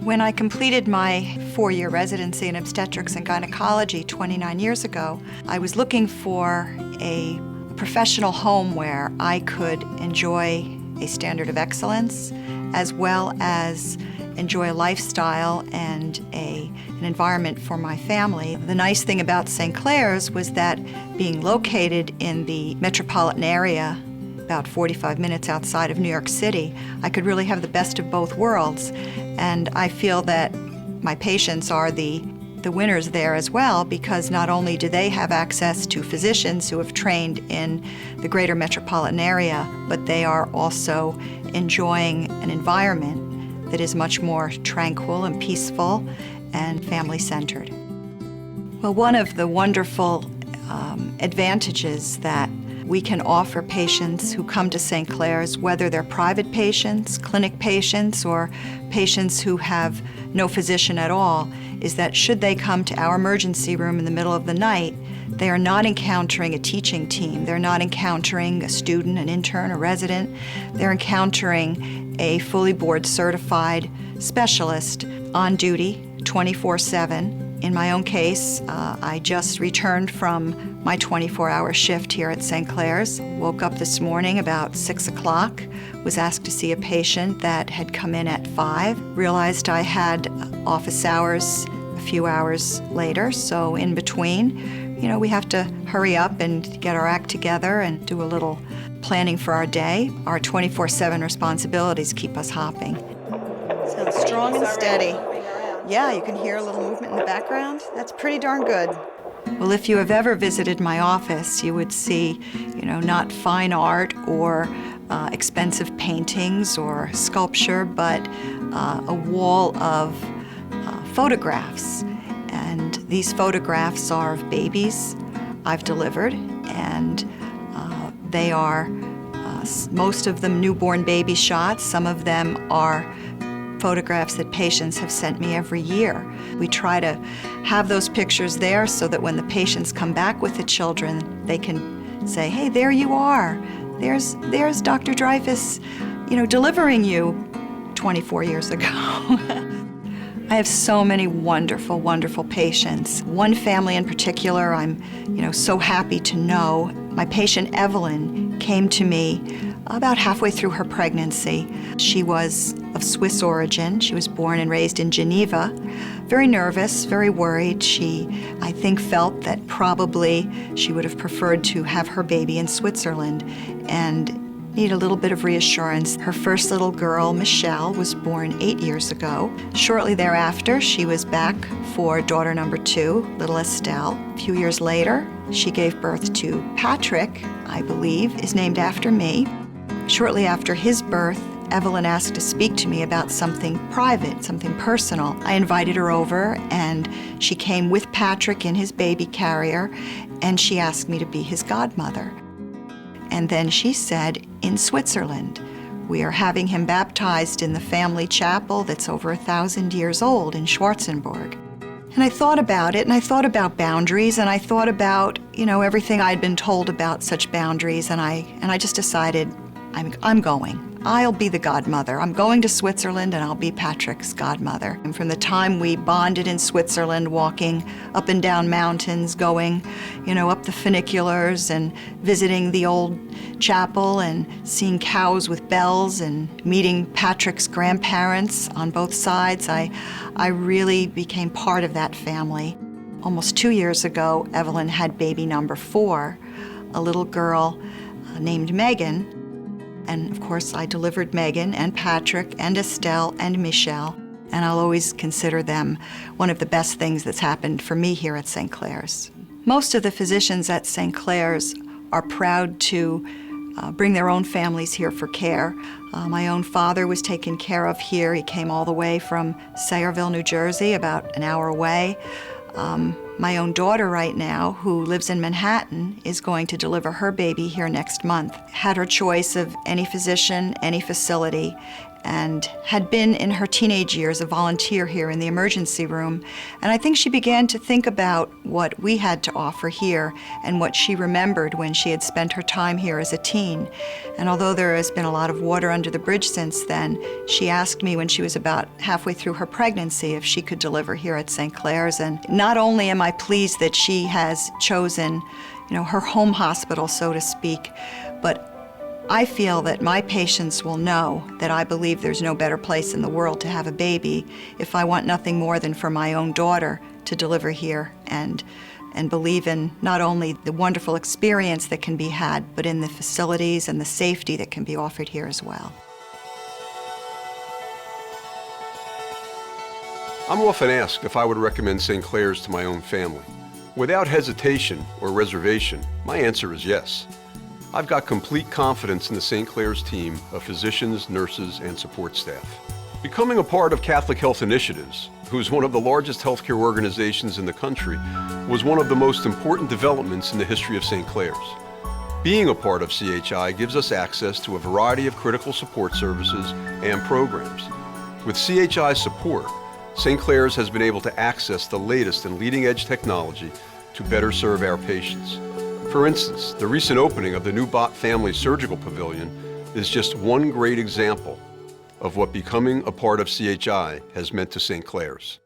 When I completed my 4-year residency in obstetrics and gynecology 29 years ago, I was looking for a professional home where I could enjoy a standard of excellence as well as enjoy a lifestyle and an environment for my family. The nice thing about St. Clare's was that being located in the metropolitan area, about 45 minutes outside of New York City, I could really have the best of both worlds. And I feel that my patients are the winners there as well, because not only do they have access to physicians who have trained in the greater metropolitan area, but they are also enjoying an environment that is much more tranquil and peaceful and family-centered. Well, one of the wonderful advantages that we can offer patients who come to St. Clare's, whether they're private patients, clinic patients, or patients who have no physician at all, is that should they come to our emergency room in the middle of the night, they are not encountering a teaching team. They're not encountering a student, an intern, a resident. They're encountering a fully board-certified specialist on duty 24/7. In my own case, I just returned from my 24-hour shift here at St. Clare's. Woke up this morning about 6 o'clock, was asked to see a patient that had come in at 5, realized I had office hours a few hours later, so in between, we have to hurry up and get our act together and do a little planning for our day. Our 24/7 responsibilities keep us hopping. Sounds strong and steady. Yeah, you can hear a little movement in the background. That's pretty darn good. Well, if you have ever visited my office, you would see, not fine art or expensive paintings or sculpture, but a wall of photographs. And these photographs are of babies I've delivered, and they are, most of them newborn baby shots. Some of them are photographs that patients have sent me every year. We try to have those pictures there so that when the patients come back with the children, they can say, hey, there you are. There's Dr. Dreyfus, delivering you 24 years ago. I have so many wonderful, wonderful patients. One family in particular I'm, so happy to know. My patient Evelyn came to me about halfway through her pregnancy. She was of Swiss origin. She was born and raised in Geneva. Very nervous, very worried. She, I think, felt that probably she would have preferred to have her baby in Switzerland and need a little bit of reassurance. Her first little girl, Michelle, was born 8 years ago. Shortly thereafter, she was back for daughter number 2, little Estelle. A few years later, she gave birth to Patrick, I believe, is named after me. Shortly after his birth, Evelyn asked to speak to me about something private, something personal. I invited her over, and she came with Patrick in his baby carrier, and she asked me to be his godmother. And then she said, in Switzerland, we are having him baptized in the family chapel that's over 1,000 years old in Schwarzenberg. And I thought about it, and I thought about boundaries, and I thought about, everything I'd been told about such boundaries, and I just decided, I'm going. I'll be the godmother. I'm going to Switzerland, and I'll be Patrick's godmother. And from the time we bonded in Switzerland, walking up and down mountains, going, up the funiculars and visiting the old chapel and seeing cows with bells and meeting Patrick's grandparents on both sides, I really became part of that family. Almost 2 years ago, Evelyn had baby number 4, a little girl named Megan. And of course, I delivered Megan and Patrick and Estelle and Michelle, and I'll always consider them one of the best things that's happened for me here at St. Clare's. Most of the physicians at St. Clare's are proud to bring their own families here for care. My own father was taken care of here. He came all the way from Sayreville, New Jersey, about an hour away. My own daughter right now, who lives in Manhattan, is going to deliver her baby here next month. Had her choice of any physician, any facility, and had been in her teenage years a volunteer here in the emergency room. And I think she began to think about what we had to offer here and what she remembered when she had spent her time here as a teen. And although there has been a lot of water under the bridge since then, she asked me when she was about halfway through her pregnancy if she could deliver here at St. Clare's. And not only am I pleased that she has chosen, her home hospital, so to speak, but I feel that my patients will know that I believe there's no better place in the world to have a baby if I want nothing more than for my own daughter to deliver here and believe in not only the wonderful experience that can be had, but in the facilities and the safety that can be offered here as well. I'm often asked if I would recommend St. Clare's to my own family. Without hesitation or reservation, my answer is yes. I've got complete confidence in the St. Clare's team of physicians, nurses, and support staff. Becoming a part of Catholic Health Initiatives, who's one of the largest healthcare organizations in the country, was one of the most important developments in the history of St. Clare's. Being a part of CHI gives us access to a variety of critical support services and programs. With CHI's support, St. Clare's has been able to access the latest and leading-edge technology to better serve our patients. For instance, the recent opening of the new Bott Family Surgical Pavilion is just one great example of what becoming a part of CHI has meant to St. Clare's.